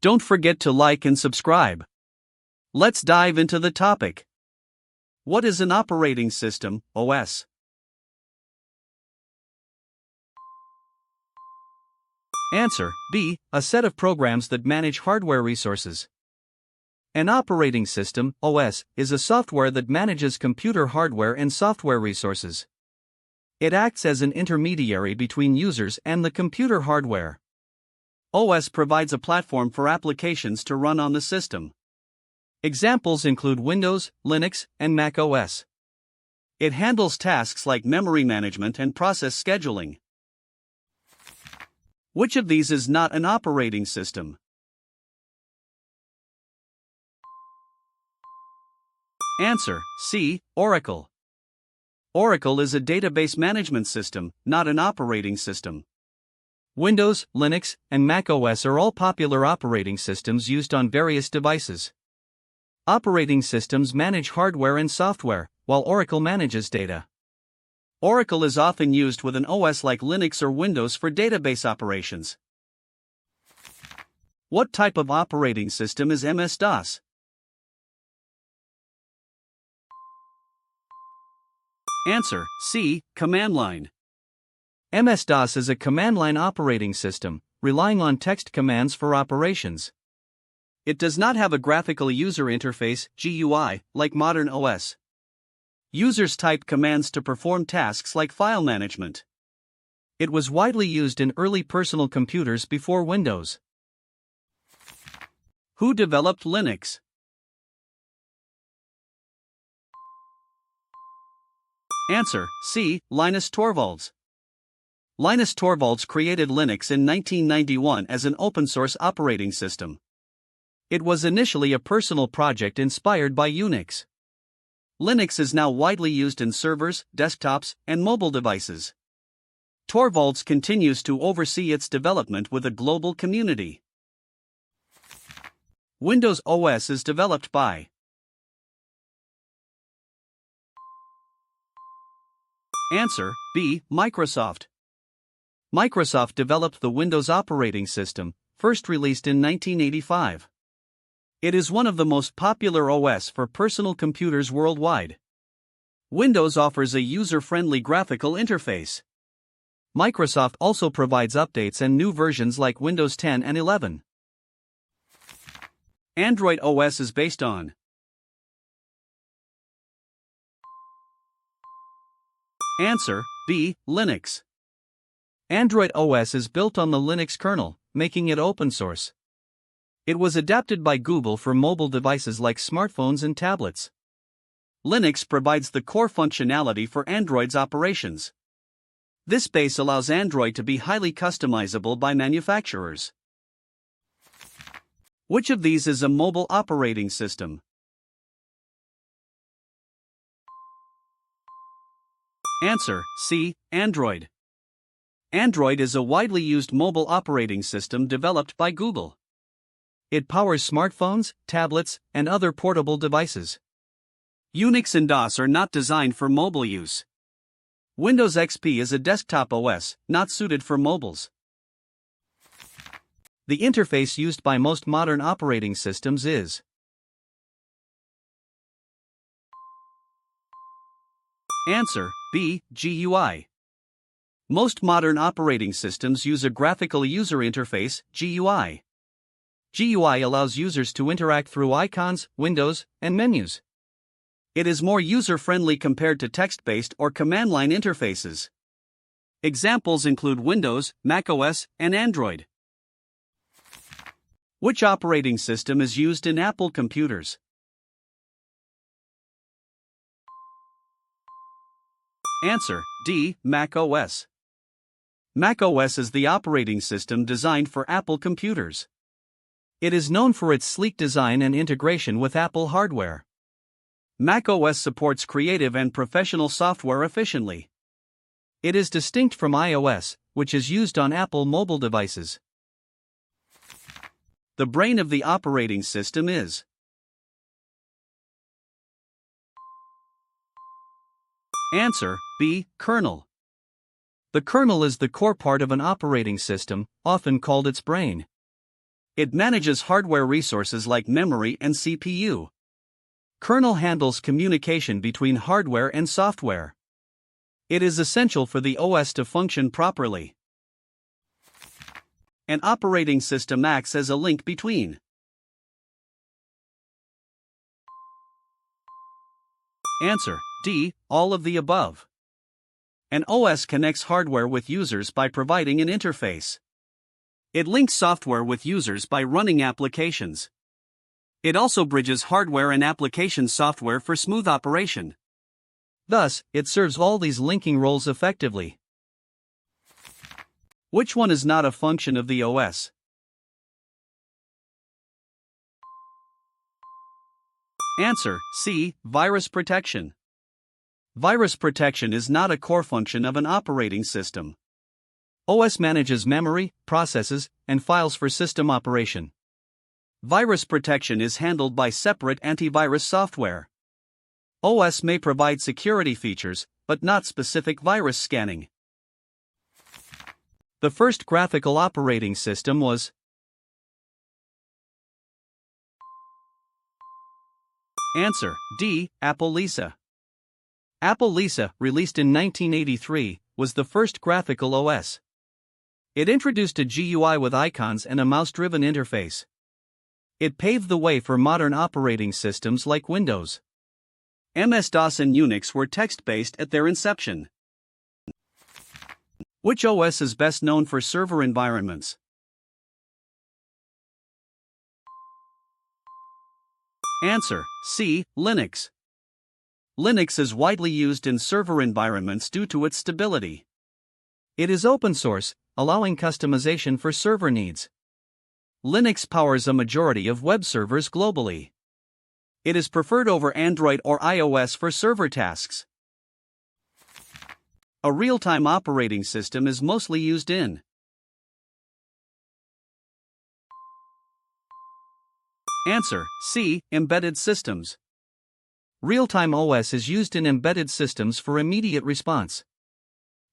Don't forget to like and subscribe. Let's dive into the topic. What is an operating system, OS? Answer B. A set of programs that manage hardware resources. An operating system, OS, is a software that manages computer hardware and software resources. It acts as an intermediary between users and the computer hardware. OS provides a platform for applications to run on the system. Examples include Windows, Linux, and Mac OS. It handles tasks like memory management and process scheduling. Which of these is not an operating system? Answer C. Oracle. Oracle is a database management system, not an operating system. Windows, Linux, and Mac OS are all popular operating systems used on various devices. Operating systems manage hardware and software, while Oracle manages data. Oracle is often used with an OS like Linux or Windows for database operations. What type of operating system is MS-DOS? Answer C. Command line. MS-DOS is a command line operating system, relying on text commands for operations. It does not have a graphical user interface, GUI, like modern OS. Users type commands to perform tasks like file management. It was widely used in early personal computers before Windows. Who developed Linux? Answer C. Linus Torvalds. Linus Torvalds created Linux in 1991 as an open-source operating system. It was initially a personal project inspired by Unix. Linux is now widely used in servers, desktops, and mobile devices. Torvalds continues to oversee its development with a global community. Windows OS is developed by. Answer B. Microsoft. Microsoft developed the Windows operating system, first released in 1985. It is one of the most popular OS for personal computers worldwide. Windows offers a user-friendly graphical interface. Microsoft also provides updates and new versions like Windows 10 and 11. Android OS is based on. Answer B. Linux. Android OS is built on the Linux kernel, making it open source. It was adapted by Google for mobile devices like smartphones and tablets. Linux provides the core functionality for Android's operations. This base allows Android to be highly customizable by manufacturers. Which of these is a mobile operating system? Answer C. Android. Android is a widely used mobile operating system developed by Google. It powers smartphones, tablets, and other portable devices. Unix and DOS are not designed for mobile use. Windows XP is a desktop OS, not suited for mobiles. The interface used by most modern operating systems is. Answer B. GUI. Most modern operating systems use a graphical user interface, GUI. GUI allows users to interact through icons, windows, and menus. It is more user-friendly compared to text-based or command-line interfaces. Examples include Windows, Mac OS, and Android. Which operating system is used in Apple computers? Answer D. Mac OS. Mac OS is the operating system designed for Apple computers. It is known for its sleek design and integration with Apple hardware. Mac OS supports creative and professional software efficiently. It is distinct from iOS, which is used on Apple mobile devices. The brain of the operating system is. Answer B. Kernel. The kernel is the core part of an operating system, often called its brain. It manages hardware resources like memory and CPU. Kernel handles communication between hardware and software. It is essential for the OS to function properly. An operating system acts as a link between. Answer: D. All of the above. An OS connects hardware with users by providing an interface. It links software with users by running applications. It also bridges hardware and application software for smooth operation. Thus, it serves all these linking roles effectively. Which one is not a function of the OS? Answer: C. Virus protection. Virus protection is not a core function of an operating system. OS manages memory, processes, and files for system operation. Virus protection is handled by separate antivirus software. OS may provide security features, but not specific virus scanning. The first graphical operating system was. Answer: D. Apple Lisa. Apple Lisa, released in 1983, was the first graphical OS. It introduced a GUI with icons and a mouse-driven interface. It paved the way for modern operating systems like Windows. MS-DOS and Unix were text-based at their inception. Which OS is best known for server environments? Answer: C. Linux. Linux is widely used in server environments due to its stability. It is open source, allowing customization for server needs. Linux powers a majority of web servers globally. It is preferred over Android or iOS for server tasks. A real-time operating system is mostly used in. Answer: C. Embedded systems. Real-time OS is used in embedded systems for immediate response.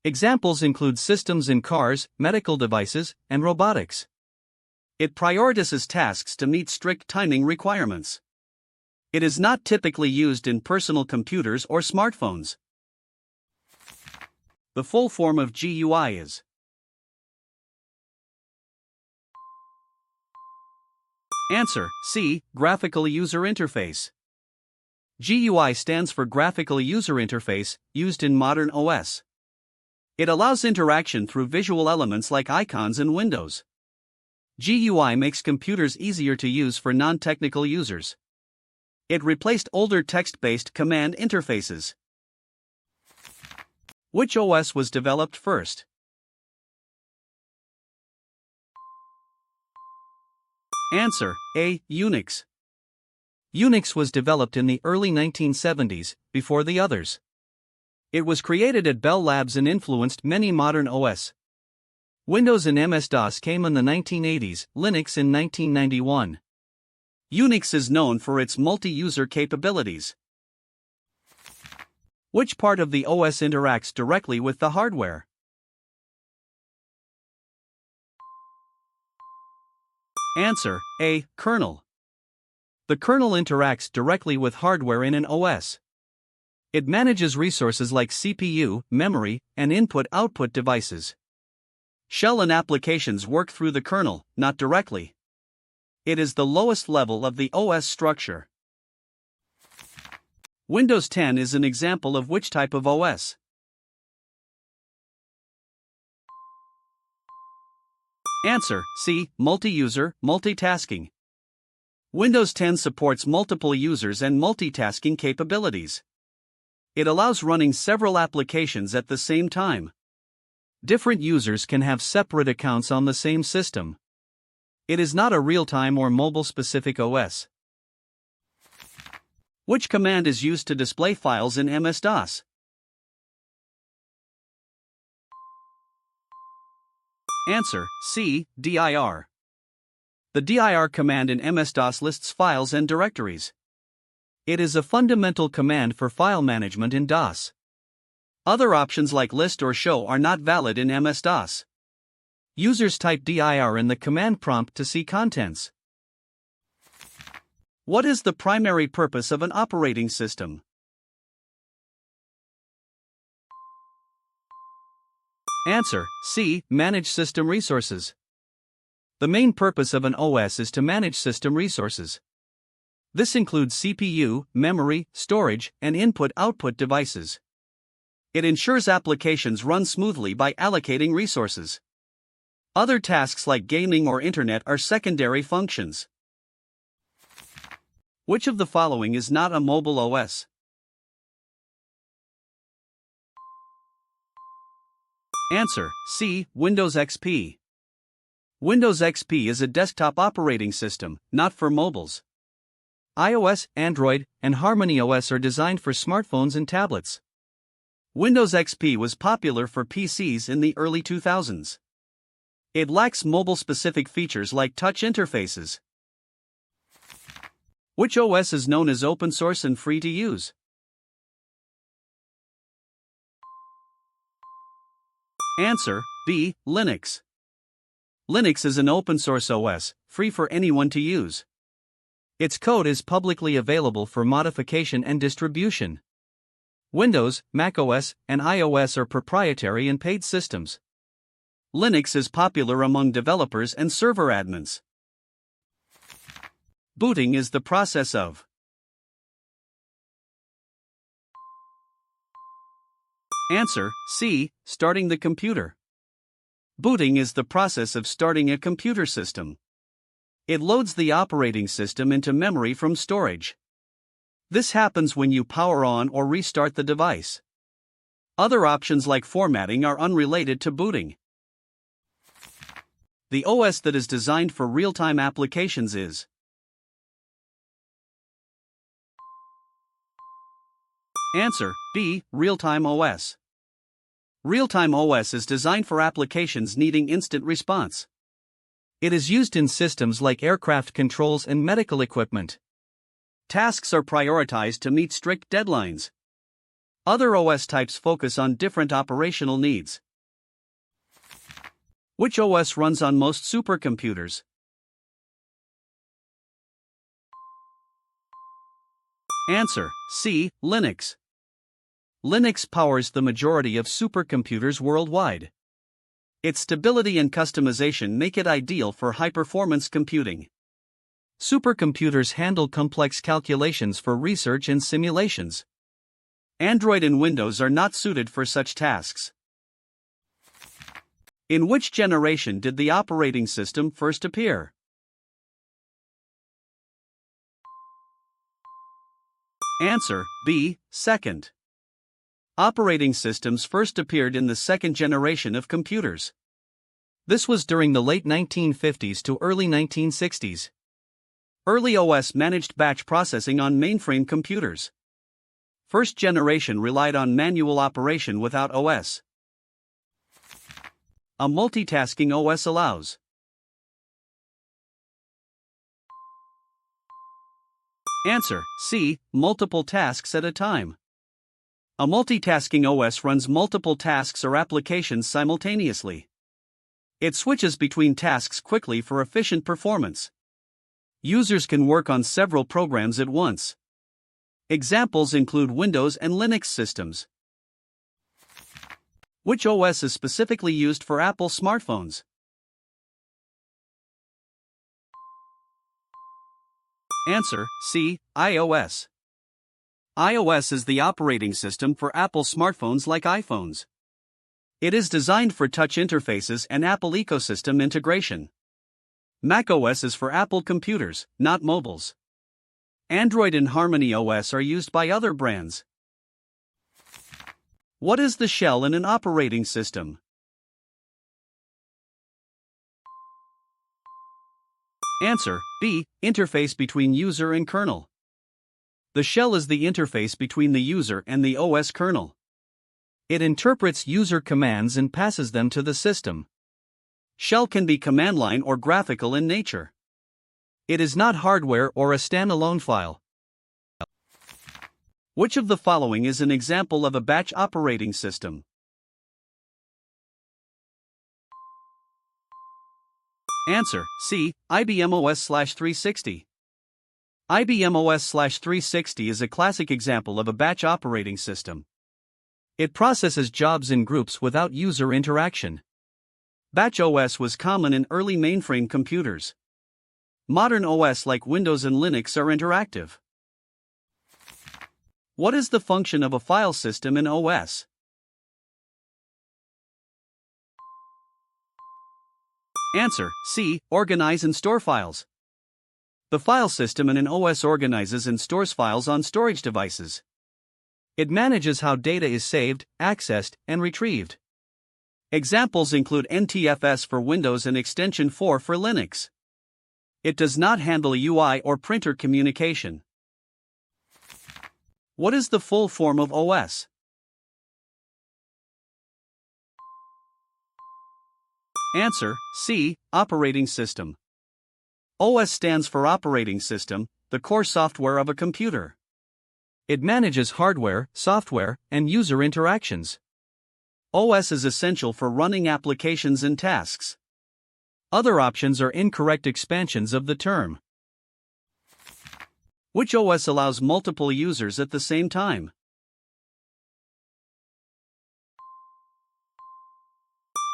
Examples include systems in cars, medical devices, and robotics. It prioritizes tasks to meet strict timing requirements. It is not typically used in personal computers or smartphones. The full form of GUI is. Answer: C. Graphical User Interface. GUI stands for Graphical User Interface, used in modern OS. It allows interaction through visual elements like icons and windows. GUI makes computers easier to use for non-technical users. It replaced older text-based command interfaces. Which OS was developed first? Answer: A. Unix. Unix was developed in the early 1970s, before the others. It was created at Bell Labs and influenced many modern OS. Windows and MS-DOS came in the 1980s, Linux in 1991. Unix is known for its multi-user capabilities. Which part of the OS interacts directly with the hardware? Answer: A. Kernel. The kernel interacts directly with hardware in an OS. It manages resources like CPU, memory, and input-output devices. Shell and applications work through the kernel, not directly. It is the lowest level of the OS structure. Windows 10 is an example of which type of OS? Answer: C. Multi-user, multitasking. Windows 10 supports multiple users and multitasking capabilities. It allows running several applications at the same time. Different users can have separate accounts on the same system. It is not a real-time or mobile-specific OS. Which command is used to display files in MS-DOS? Answer: C. dir. The dir command in MS-DOS lists files and directories. It is a fundamental command for file management in DOS. Other options like list or show are not valid in MS-DOS. Users type dir in the command prompt to see contents. What is the primary purpose of an operating system? Answer: C. Manage system resources. The main purpose of an OS is to manage system resources. This includes CPU, memory, storage, and input-output devices. It ensures applications run smoothly by allocating resources. Other tasks like gaming or internet are secondary functions. Which of the following is not a mobile OS? Answer: C. Windows XP. Windows XP is a desktop operating system, not for mobiles. iOS, Android, and Harmony OS are designed for smartphones and tablets. Windows XP was popular for PCs in the early 2000s. It lacks mobile-specific features like touch interfaces. Which OS is known as open source and free to use? Answer: B. Linux. Linux is an open source OS, free for anyone to use. Its code is publicly available for modification and distribution. Windows, macOS, and iOS are proprietary and paid systems. Linux is popular among developers and server admins. Booting is the process of. Answer: C. Starting the computer. Booting is the process of starting a computer system. It loads the operating system into memory from storage. This happens when you power on or restart the device. Other options like formatting are unrelated to booting. The OS that is designed for real-time applications is. Answer: B. Real-time OS. Real-time OS is designed for applications needing instant response. It is used in systems like aircraft controls and medical equipment. Tasks are prioritized to meet strict deadlines. Other OS types focus on different operational needs. Which OS runs on most supercomputers? Answer: C. Linux. Linux powers the majority of supercomputers worldwide. Its stability and customization make it ideal for high-performance computing. Supercomputers handle complex calculations for research and simulations. Android and Windows are not suited for such tasks. In which generation did the operating system first appear? Answer: B. Second. Operating systems first appeared in the second generation of computers. This was during the late 1950s to early 1960s. Early OS managed batch processing on mainframe computers. First generation relied on manual operation without OS. A multitasking OS allows. Answer: C. Multiple tasks at a time. A multitasking OS runs multiple tasks or applications simultaneously. It switches between tasks quickly for efficient performance. Users can work on several programs at once. Examples include Windows and Linux systems. Which OS is specifically used for Apple smartphones? Answer: C. iOS. iOS is the operating system for Apple smartphones like iPhones. It is designed for touch interfaces and Apple ecosystem integration. macOS is for Apple computers, not mobiles. Android and Harmony OS are used by other brands. What is the shell in an operating system? Answer: B. Interface between user and kernel. The shell is the interface between the user and the OS kernel. It interprets user commands and passes them to the system. Shell can be command line or graphical in nature. It is not hardware or a standalone file. Which of the following is an example of a batch operating system? Answer C. IBM OS/360. IBM OS/360 is a classic example of a batch operating system. It processes jobs in groups without user interaction. Batch OS was common in early mainframe computers. Modern OS like Windows and Linux are interactive. What is the function of a file system in OS? Answer C. Organize and store files. The file system in an OS organizes and stores files on storage devices. It manages how data is saved, accessed, and retrieved. Examples include NTFS for Windows and Extension 4 for Linux. It does not handle UI or printer communication. What is the full form of OS? Answer C. Operating System. OS stands for Operating System, the core software of a computer. It manages hardware, software, and user interactions. OS is essential for running applications and tasks. Other options are incorrect expansions of the term. Which OS allows multiple users at the same time?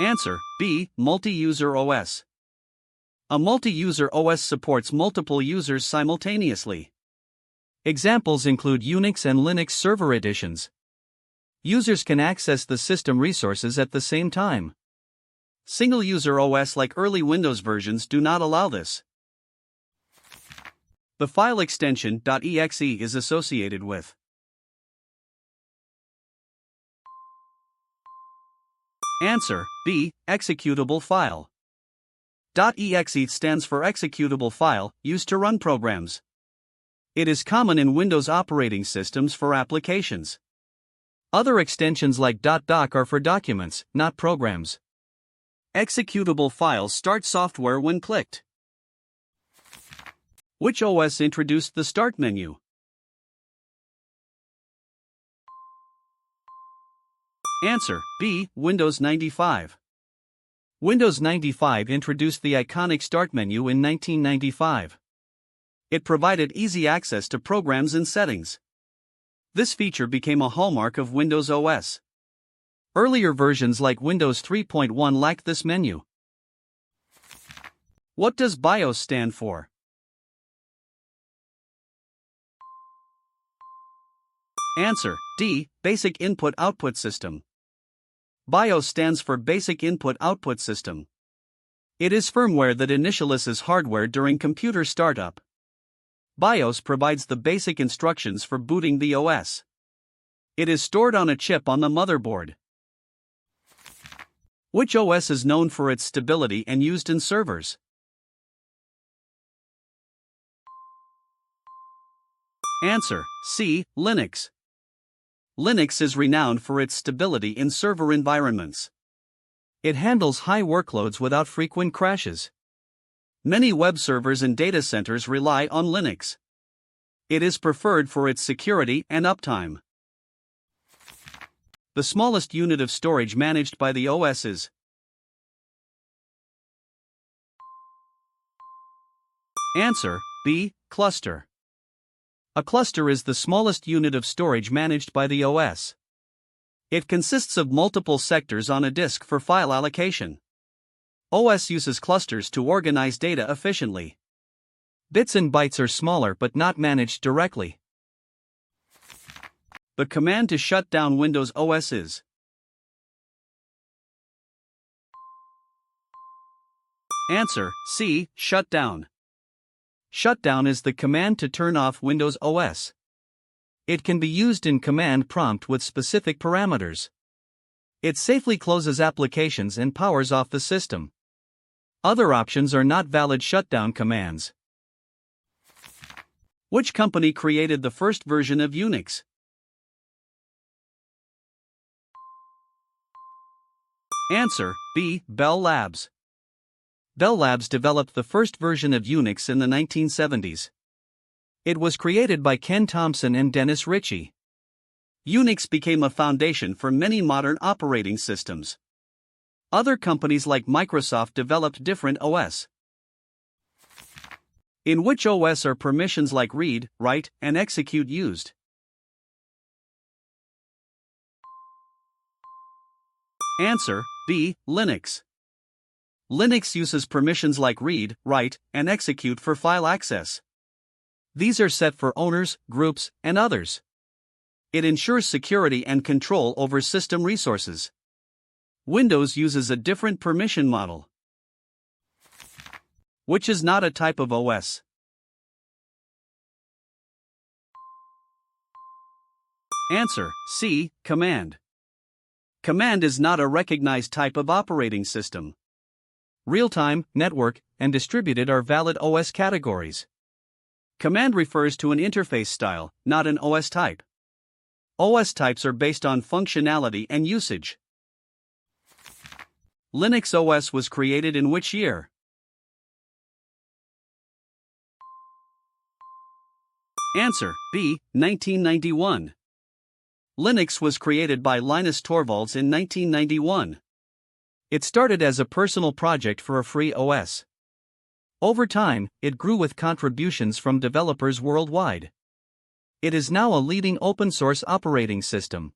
Answer B. Multi-user OS. A multi-user OS supports multiple users simultaneously. Examples include Unix and Linux server editions. Users can access the system resources at the same time. Single-user OS like early Windows versions do not allow this. The file extension .exe is associated with. Answer B. Executable file. .exe stands for executable file, used to run programs. It is common in Windows operating systems for applications. Other extensions like .doc are for documents, not programs. Executable files start software when clicked. Which OS introduced the Start menu? Answer B. Windows 95. Windows 95 introduced the iconic Start menu in 1995. It provided easy access to programs and settings. This feature became a hallmark of Windows OS. Earlier versions like Windows 3.1 lacked this menu. What does BIOS stand for? Answer D. Basic Input-Output System. BIOS stands for Basic Input-Output System. It is firmware that initializes hardware during computer startup. BIOS provides the basic instructions for booting the OS. It is stored on a chip on the motherboard. Which OS is known for its stability and used in servers? Answer C. Linux. Linux is renowned for its stability in server environments. It handles high workloads without frequent crashes. Many web servers and data centers rely on Linux. It is preferred for its security and uptime. The smallest unit of storage managed by the OS is. Answer B. Cluster. A cluster is the smallest unit of storage managed by the OS. It consists of multiple sectors on a disk for file allocation. OS uses clusters to organize data efficiently. Bits and bytes are smaller but not managed directly. The command to shut down Windows OS is. Answer C. Shutdown. Shutdown is the command to turn off Windows OS. It can be used in command prompt with specific parameters. It safely closes applications and powers off the system. Other options are not valid shutdown commands. Which company created the first version of Unix? Answer B. Bell Labs. Bell Labs developed the first version of Unix in the 1970s. It was created by Ken Thompson and Dennis Ritchie. Unix became a foundation for many modern operating systems. Other companies like Microsoft developed different OS. In which OS are permissions like read, write, and execute used? Answer B. Linux. Linux uses permissions like read, write, and execute for file access. These are set for owners, groups, and others. It ensures security and control over system resources. Windows uses a different permission model. Which is not a type of OS? Answer C. Command. Command is not a recognized type of operating system. Real-time, network, and distributed are valid OS categories. Command refers to an interface style, not an OS type. OS types are based on functionality and usage. Linux OS was created in which year? Answer B. 1991. Linux was created by Linus Torvalds in 1991. It started as a personal project for a free OS. Over time, it grew with contributions from developers worldwide. It is now a leading open-source operating system.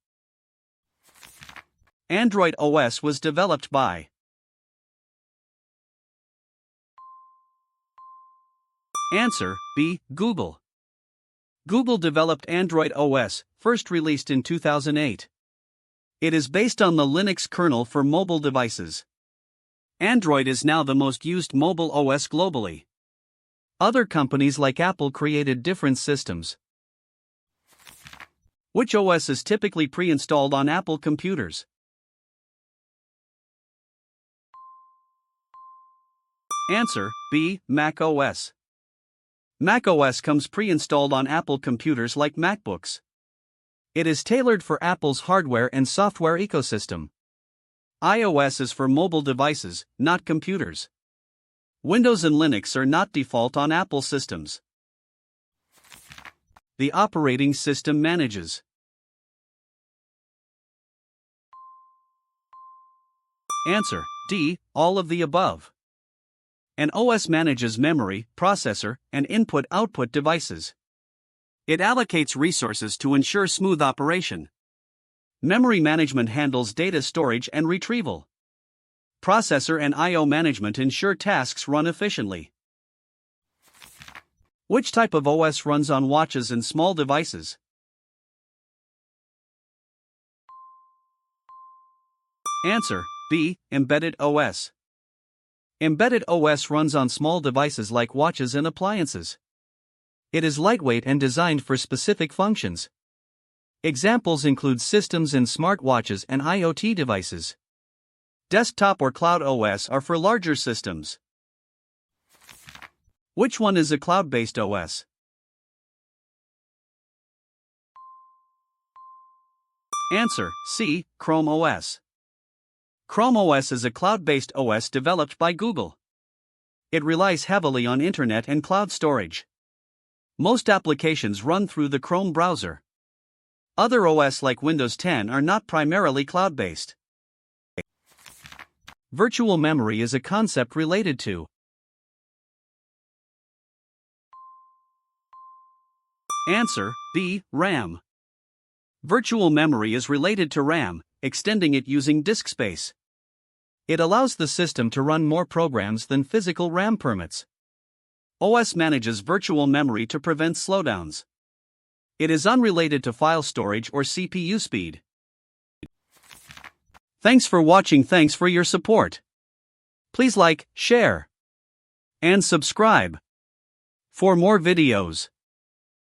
Android OS was developed by. Answer B. Google. Google developed Android OS, first released in 2008. It is based on the Linux kernel for mobile devices. Android is now the most used mobile OS globally. Other companies like Apple created different systems. Which OS is typically pre-installed on Apple computers? Answer B. Mac OS. Mac OS comes pre-installed on Apple computers like MacBooks. It is tailored for Apple's hardware and software ecosystem. iOS is for mobile devices, not computers. Windows and Linux are not default on Apple systems. The operating system manages. Answer D. All of the above. An OS manages memory, processor, and input-output devices. It allocates resources to ensure smooth operation. Memory management handles data storage and retrieval. Processor and I/O management ensure tasks run efficiently. Which type of OS runs on watches and small devices? Answer B. Embedded OS. Embedded OS runs on small devices like watches and appliances. It is lightweight and designed for specific functions. Examples include systems in smartwatches and IoT devices. Desktop or cloud OS are for larger systems. Which one is a cloud-based OS? Answer C. Chrome OS. Chrome OS is a cloud-based OS developed by Google. It relies heavily on internet and cloud storage. Most applications run through the Chrome browser. Other OS like Windows 10 are not primarily cloud-based. Virtual memory is a concept related to. Answer B. RAM. Virtual memory is related to RAM, extending it using disk space. It allows the system to run more programs than physical RAM permits. OS manages virtual memory to prevent slowdowns. It is unrelated to file storage or CPU speed. Thanks for watching. Thanks for your support. Please like, share, and subscribe for more videos.